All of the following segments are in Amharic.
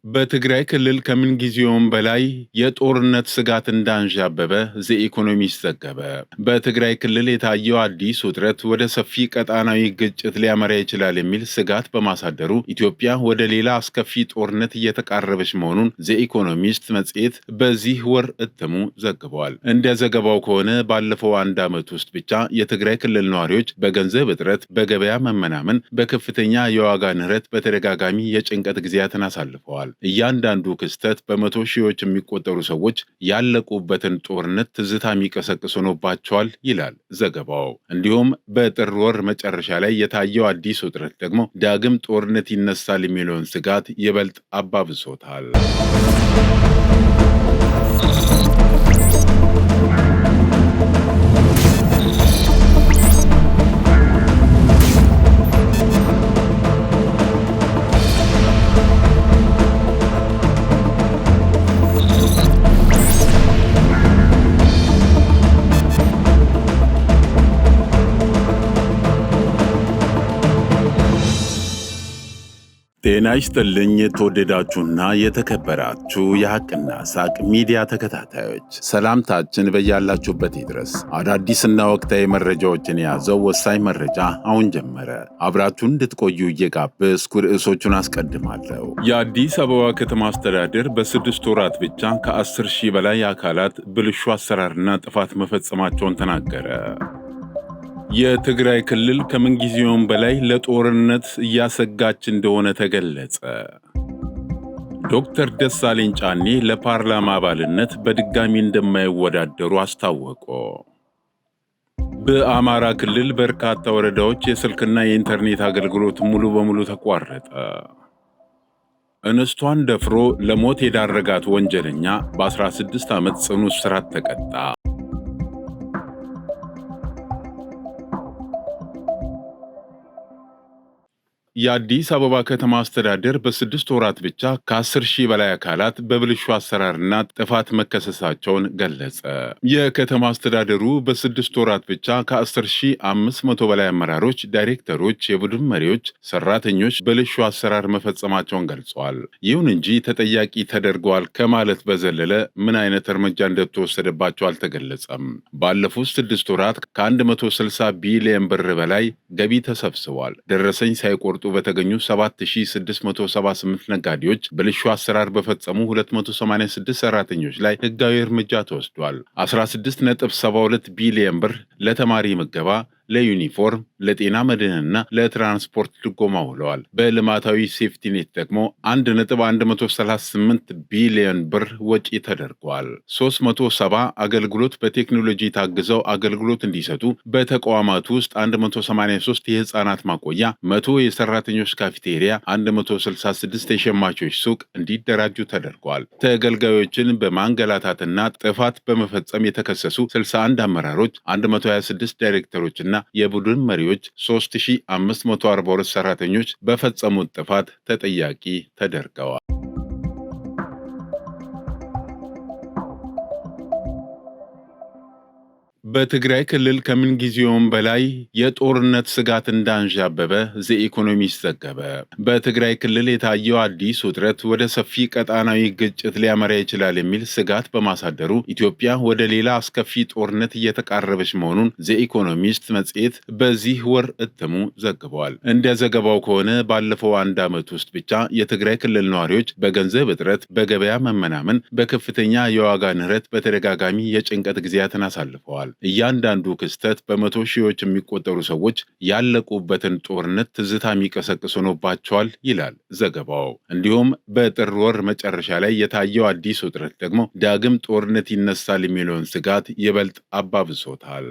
በትግራይ ክልል ከምን ጊዜውም በላይ የጦርነት ስጋት እንዳንዣበበ ዘኢኮኖሚስት ዘገበ። በትግራይ ክልል የታየው አዲስ ውጥረት ወደ ሰፊ ቀጣናዊ ግጭት ሊያመራ ይችላል የሚል ስጋት በማሳደሩ ኢትዮጵያ ወደ ሌላ አስከፊ ጦርነት እየተቃረበች መሆኑን ዘኢኮኖሚስት መጽሔት በዚህ ወር እትሙ ዘግቧል። እንደ ዘገባው ከሆነ ባለፈው አንድ ዓመት ውስጥ ብቻ የትግራይ ክልል ነዋሪዎች በገንዘብ እጥረት፣ በገበያ መመናመን፣ በከፍተኛ የዋጋ ንረት በተደጋጋሚ የጭንቀት ጊዜያትን አሳልፈዋል። እያንዳንዱ ክስተት በመቶ ሺዎች የሚቆጠሩ ሰዎች ያለቁበትን ጦርነት ትዝታ የሚቀሰቅስ ሆኖባቸዋል ይላል ዘገባው። እንዲሁም በጥር ወር መጨረሻ ላይ የታየው አዲስ ውጥረት ደግሞ ዳግም ጦርነት ይነሳል የሚለውን ስጋት ይበልጥ አባብሶታል። ጤና ይስጥልኝ የተወደዳችሁና የተከበራችሁ የሐቅና ሳቅ ሚዲያ ተከታታዮች፣ ሰላምታችን በያላችሁበት ይድረስ። አዳዲስና ወቅታዊ መረጃዎችን የያዘው ወሳኝ መረጃ አሁን ጀመረ። አብራችሁን እንድትቆዩ እየጋበዝኩ ርዕሶቹን አስቀድማለሁ። የአዲስ አበባ ከተማ አስተዳደር በ6 ወራት ብቻ ከ10 ሺህ በላይ አካላት ብልሹ አሰራርና ጥፋት መፈጸማቸውን ተናገረ። የትግራይ ክልል ከምንጊዜውም በላይ ለጦርነት እያሰጋች እንደሆነ ተገለጸ። ዶክተር ደሳለኝ ጫኔ ለፓርላማ አባልነት በድጋሚ እንደማይወዳደሩ አስታወቁ። በአማራ ክልል በርካታ ወረዳዎች የስልክና የኢንተርኔት አገልግሎት ሙሉ በሙሉ ተቋረጠ። እንስቷን ደፍሮ ለሞት የዳረጋት ወንጀለኛ በ16 ዓመት ጽኑ እስራት ተቀጣ። የአዲስ አበባ ከተማ አስተዳደር በ6 ወራት ብቻ ከ10 ሺህ በላይ አካላት በብልሹ አሰራርና ጥፋት መከሰሳቸውን ገለጸ። የከተማ አስተዳደሩ በ6 ወራት ብቻ ከ10,500 በላይ አመራሮች፣ ዳይሬክተሮች፣ የቡድን መሪዎች፣ ሰራተኞች ብልሹ አሰራር መፈጸማቸውን ገልጸዋል። ይሁን እንጂ ተጠያቂ ተደርገዋል ከማለት በዘለለ ምን አይነት እርምጃ እንደተወሰደባቸው አልተገለጸም። ባለፉት 6 ወራት ከ160 ቢሊዮን ብር በላይ ገቢ ተሰብስቧል። ደረሰኝ ሳይቆርጡ በተገኙ 7678 ነጋዴዎች፣ ብልሹ አሰራር በፈጸሙ 286 ሰራተኞች ላይ ህጋዊ እርምጃ ተወስዷል። 16.72 ቢሊዮን ብር ለተማሪ ምገባ፣ ለዩኒፎርም፣ ለጤና መድህንና ለትራንስፖርት ድጎማ ውለዋል። በልማታዊ ሴፍቲኔት ደግሞ 1.138 ቢሊዮን ብር ወጪ ተደርጓል። 370 አገልግሎት በቴክኖሎጂ ታግዘው አገልግሎት እንዲሰጡ በተቋማቱ ውስጥ 183 የህፃናት ማቆያ፣ 100 የሰራተኞች ካፌቴሪያ፣ 166 የሸማቾች ሱቅ እንዲደራጁ ተደርጓል። ተገልጋዮችን በማንገላታትና ጥፋት በመፈጸም የተከሰሱ 61 አመራሮች፣ 126 ዳይሬክተሮችና የቡድን መሪዎች፣ 3542 ሰራተኞች በፈጸሙት ጥፋት ተጠያቂ ተደርገዋል። በትግራይ ክልል ከምን ጊዜውም በላይ የጦርነት ስጋት እንዳንዣበበ ዘኢኮኖሚስት ዘገበ። በትግራይ ክልል የታየው አዲስ ውጥረት ወደ ሰፊ ቀጣናዊ ግጭት ሊያመራ ይችላል የሚል ስጋት በማሳደሩ ኢትዮጵያ ወደ ሌላ አስከፊ ጦርነት እየተቃረበች መሆኑን ዘኢኮኖሚስት መጽሔት በዚህ ወር እትሙ ዘግቧል። እንደ ዘገባው ከሆነ ባለፈው አንድ ዓመት ውስጥ ብቻ የትግራይ ክልል ነዋሪዎች በገንዘብ እጥረት፣ በገበያ መመናመን፣ በከፍተኛ የዋጋ ንረት በተደጋጋሚ የጭንቀት ጊዜያትን አሳልፈዋል። እያንዳንዱ ክስተት በመቶ ሺዎች የሚቆጠሩ ሰዎች ያለቁበትን ጦርነት ትዝታ የሚቀሰቅስ ሆኖባቸዋል ይላል ዘገባው። እንዲሁም በጥር ወር መጨረሻ ላይ የታየው አዲስ ውጥረት ደግሞ ዳግም ጦርነት ይነሳል የሚለውን ስጋት ይበልጥ አባብሶታል።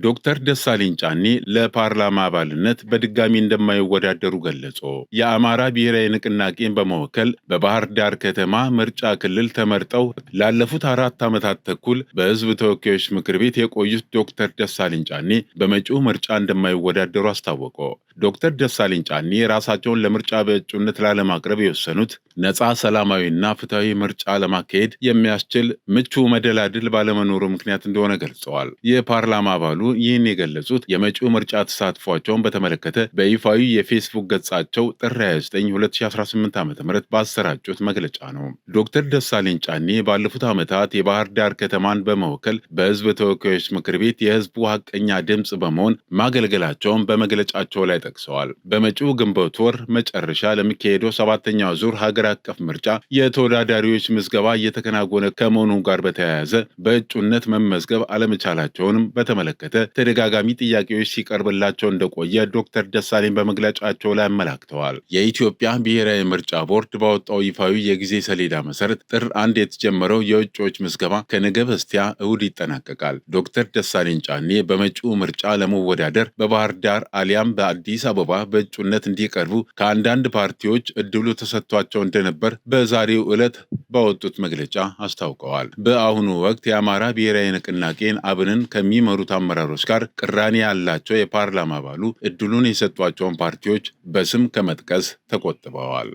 ዶክተር ደሳለኝ ጫኔ ለፓርላማ አባልነት በድጋሚ እንደማይወዳደሩ ገለጹ። የአማራ ብሔራዊ ንቅናቄን በመወከል በባህር ዳር ከተማ ምርጫ ክልል ተመርጠው ላለፉት 4 ዓመታት ተኩል በሕዝብ ተወካዮች ምክር ቤት የቆዩት ዶክተር ደሳለኝ ጫኔ በመጪው ምርጫ እንደማይወዳደሩ አስታወቁ። ዶክተር ደሳለኝ ጫኔ ራሳቸውን ለምርጫ በእጩነት ላለማቅረብ የወሰኑት ነፃ፣ ሰላማዊና ፍትሐዊ ምርጫ ለማካሄድ የሚያስችል ምቹ መደላድል ባለመኖሩ ምክንያት እንደሆነ ገልጸዋል። የፓርላማ አባሉ ይህን የገለጹት የመጪው ምርጫ ተሳትፏቸውን በተመለከተ በይፋዊ የፌስቡክ ገጻቸው ጥር 29 2018 ዓ.ም ባሰራጩት መግለጫ ነው። ዶክተር ደሳለኝ ጫኔ ባለፉት ዓመታት የባህር ዳር ከተማን በመወከል በሕዝብ ተወካዮች ምክር ቤት የሕዝቡ ሐቀኛ ድምፅ በመሆን ማገልገላቸውን በመግለጫቸው ላይ ጠቅሰዋል። በመጪው ግንቦት ወር መጨረሻ ለሚካሄደው 7ኛው ዙር ሀገር አቀፍ ምርጫ የተወዳዳሪዎች ምዝገባ እየተከናወነ ከመሆኑ ጋር በተያያዘ በእጩነት መመዝገብ አለመቻላቸውንም በተመለከተ ተደጋጋሚ ጥያቄዎች ሲቀርብላቸው እንደቆየ ዶክተር ደሳለኝ በመግለጫቸው ላይ አመላክተዋል። የኢትዮጵያ ብሔራዊ ምርጫ ቦርድ ባወጣው ይፋዊ የጊዜ ሰሌዳ መሰረት ጥር 1 የተጀመረው የእጩዎች ምዝገባ ከነገ በስቲያ እሁድ ይጠናቀቃል። ዶክተር ደሳለኝ ጫኔ በመጪው ምርጫ ለመወዳደር በባህር ዳር አሊያም በአዲስ አበባ በእጩነት እንዲቀርቡ ከአንዳንድ ፓርቲዎች እድሉ ተሰጥቷቸው እንደነበር በዛሬው ዕለት ባወጡት መግለጫ አስታውቀዋል። በአሁኑ ወቅት የአማራ ብሔራዊ ንቅናቄን አብንን ከሚመሩት አመራሮች ጋር ቅራኔ ያላቸው የፓርላማ አባሉ እድሉን የሰጧቸውን ፓርቲዎች በስም ከመጥቀስ ተቆጥበዋል።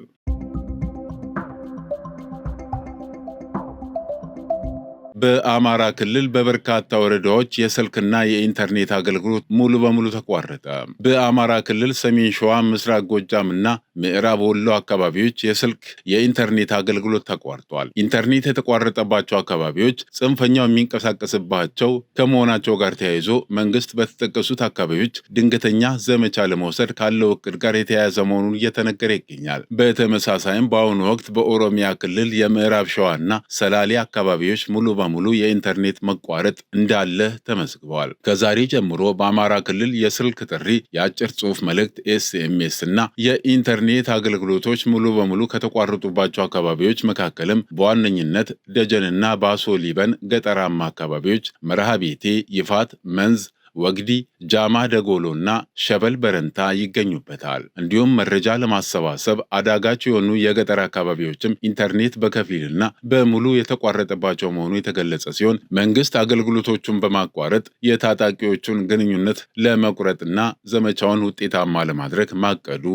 በአማራ ክልል በበርካታ ወረዳዎች የስልክና የኢንተርኔት አገልግሎት ሙሉ በሙሉ ተቋረጠ። በአማራ ክልል ሰሜን ሸዋ፣ ምስራቅ ጎጃም እና ምዕራብ ወሎ አካባቢዎች የስልክ የኢንተርኔት አገልግሎት ተቋርጧል። ኢንተርኔት የተቋረጠባቸው አካባቢዎች ጽንፈኛው የሚንቀሳቀስባቸው ከመሆናቸው ጋር ተያይዞ መንግስት በተጠቀሱት አካባቢዎች ድንገተኛ ዘመቻ ለመውሰድ ካለው እቅድ ጋር የተያያዘ መሆኑን እየተነገረ ይገኛል። በተመሳሳይም በአሁኑ ወቅት በኦሮሚያ ክልል የምዕራብ ሸዋና ሰላሌ አካባቢዎች ሙሉ ሙሉ የኢንተርኔት መቋረጥ እንዳለ ተመዝግበዋል። ከዛሬ ጀምሮ በአማራ ክልል የስልክ ጥሪ፣ የአጭር ጽሑፍ መልእክት ኤስኤምኤስ እና የኢንተርኔት አገልግሎቶች ሙሉ በሙሉ ከተቋረጡባቸው አካባቢዎች መካከልም በዋነኝነት ደጀንና ባሶ ሊበን ገጠራማ አካባቢዎች፣ መርሃ ቤቴ፣ ይፋት፣ መንዝ፣ ወግዲ፣ ጃማ ደጎሎ እና ሸበል በረንታ ይገኙበታል። እንዲሁም መረጃ ለማሰባሰብ አዳጋች የሆኑ የገጠር አካባቢዎችም ኢንተርኔት በከፊልና በሙሉ የተቋረጠባቸው መሆኑ የተገለጸ ሲሆን መንግስት አገልግሎቶቹን በማቋረጥ የታጣቂዎቹን ግንኙነት ለመቁረጥና ዘመቻውን ውጤታማ ለማድረግ ማቀዱ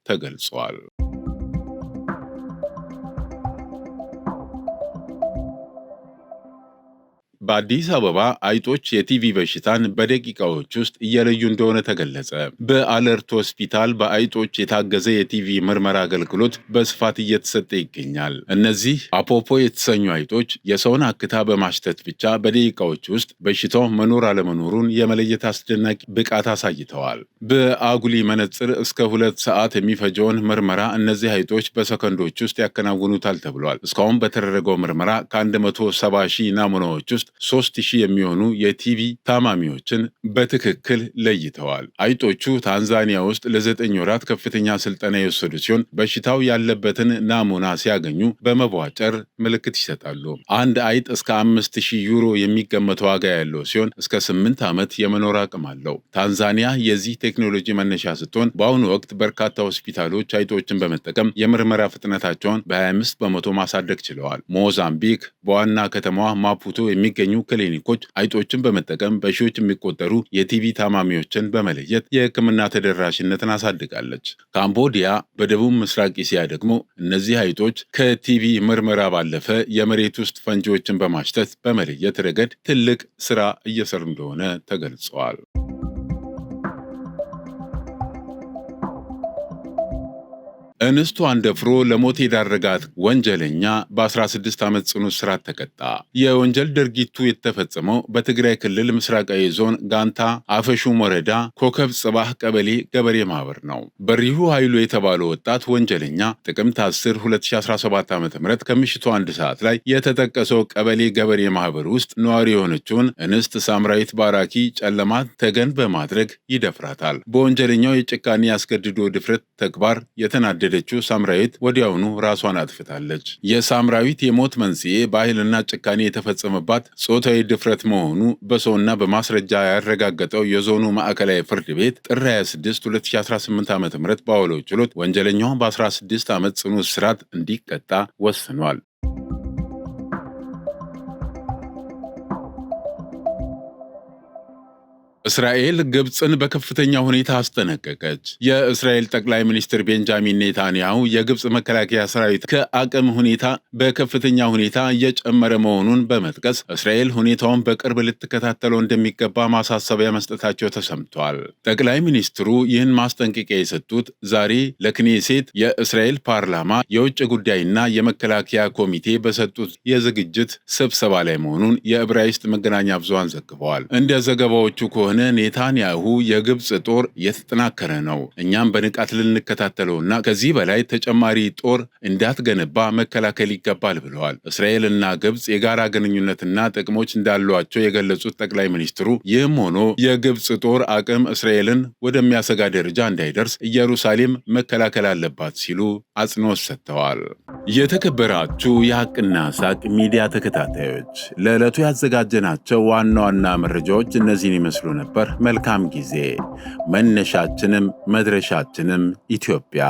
ተገልጿል። በአዲስ አበባ አይጦች የቲቪ በሽታን በደቂቃዎች ውስጥ እየለዩ እንደሆነ ተገለጸ። በአለርት ሆስፒታል በአይጦች የታገዘ የቲቪ ምርመራ አገልግሎት በስፋት እየተሰጠ ይገኛል። እነዚህ አፖፖ የተሰኙ አይጦች የሰውን አክታ በማሽተት ብቻ በደቂቃዎች ውስጥ በሽታው መኖር አለመኖሩን የመለየት አስደናቂ ብቃት አሳይተዋል። በአጉሊ መነጽር እስከ 2 ሰዓት የሚፈጀውን ምርመራ እነዚህ አይጦች በሰከንዶች ውስጥ ያከናውኑታል ተብሏል። እስካሁን በተደረገው ምርመራ ከ170 ሺህ ናሙናዎች ውስጥ 3000 የሚሆኑ የቲቪ ታማሚዎችን በትክክል ለይተዋል። አይጦቹ ታንዛኒያ ውስጥ ለ9 ወራት ከፍተኛ ስልጠና የወሰዱ ሲሆን በሽታው ያለበትን ናሙና ሲያገኙ በመቧጨር ምልክት ይሰጣሉ። አንድ አይጥ እስከ 5000 ዩሮ የሚገመት ዋጋ ያለው ሲሆን እስከ 8 ዓመት የመኖር አቅም አለው። ታንዛኒያ የዚህ ቴክኖሎጂ መነሻ ስትሆን በአሁኑ ወቅት በርካታ ሆስፒታሎች አይጦችን በመጠቀም የምርመራ ፍጥነታቸውን በ25 በመቶ ማሳደግ ችለዋል። ሞዛምቢክ በዋና ከተማዋ ማፑቶ የሚገኙ ክሊኒኮች አይጦችን በመጠቀም በሺዎች የሚቆጠሩ የቲቪ ታማሚዎችን በመለየት የሕክምና ተደራሽነትን አሳድጋለች። ካምቦዲያ በደቡብ ምስራቅ እስያ ደግሞ እነዚህ አይጦች ከቲቪ ምርመራ ባለፈ የመሬት ውስጥ ፈንጂዎችን በማሽተት በመለየት ረገድ ትልቅ ስራ እየሰሩ እንደሆነ ተገልጸዋል። እንስቷን ደፍሮ ለሞት የዳረጋት ወንጀለኛ በ16 ዓመት ጽኑ እስራት ተቀጣ። የወንጀል ድርጊቱ የተፈጸመው በትግራይ ክልል ምስራቃዊ ዞን ጋንታ አፈሹም ወረዳ ኮከብ ጽባህ ቀበሌ ገበሬ ማህበር ነው። በሪሁ ኃይሉ የተባለው ወጣት ወንጀለኛ ጥቅምት 10 2017 ዓ.ም ከምሽቱ 1 ሰዓት ላይ የተጠቀሰው ቀበሌ ገበሬ ማህበር ውስጥ ነዋሪ የሆነችውን እንስት ሳምራዊት ባራኪ ጨለማ ተገን በማድረግ ይደፍራታል። በወንጀለኛው የጭካኔ ያስገድዶ ድፍረት ተግባር የተናደደችው ሳምራዊት ወዲያውኑ ራሷን አጥፍታለች። የሳምራዊት የሞት መንስኤ በኃይልና ጭካኔ የተፈጸመባት ጾታዊ ድፍረት መሆኑ በሰውና በማስረጃ ያረጋገጠው የዞኑ ማዕከላዊ ፍርድ ቤት ጥር 26 2018 ዓ.ም ባወለው ችሎት ወንጀለኛው በ16 ዓመት ጽኑ እስራት እንዲቀጣ ወስኗል። እስራኤል ግብፅን በከፍተኛ ሁኔታ አስጠነቀቀች። የእስራኤል ጠቅላይ ሚኒስትር ቤንጃሚን ኔታንያሁ የግብፅ መከላከያ ሰራዊት ከአቅም ሁኔታ በከፍተኛ ሁኔታ እየጨመረ መሆኑን በመጥቀስ እስራኤል ሁኔታውን በቅርብ ልትከታተለው እንደሚገባ ማሳሰቢያ መስጠታቸው ተሰምቷል። ጠቅላይ ሚኒስትሩ ይህን ማስጠንቀቂያ የሰጡት ዛሬ ለክኔሴት የእስራኤል ፓርላማ የውጭ ጉዳይና የመከላከያ ኮሚቴ በሰጡት የዝግጅት ስብሰባ ላይ መሆኑን የዕብራይስጥ መገናኛ ብዙሃን ዘግበዋል። እንደ ዘገባዎቹ ከሆነ ኔታንያሁ የግብፅ ጦር የተጠናከረ ነው፣ እኛም በንቃት ልንከታተለውና ከዚህ በላይ ተጨማሪ ጦር እንዳትገነባ መከላከል ይገባል ብለዋል። እስራኤልና ግብፅ የጋራ ግንኙነትና ጥቅሞች እንዳሏቸው የገለጹት ጠቅላይ ሚኒስትሩ ይህም ሆኖ የግብፅ ጦር አቅም እስራኤልን ወደሚያሰጋ ደረጃ እንዳይደርስ ኢየሩሳሌም መከላከል አለባት ሲሉ አጽንኦት ሰጥተዋል። የተከበራችሁ የሐቅና ሳቅ ሚዲያ ተከታታዮች ለዕለቱ ያዘጋጀናቸው ዋና ዋና መረጃዎች እነዚህን ይመስሉ ነበር። መልካም ጊዜ። መነሻችንም መድረሻችንም ኢትዮጵያ።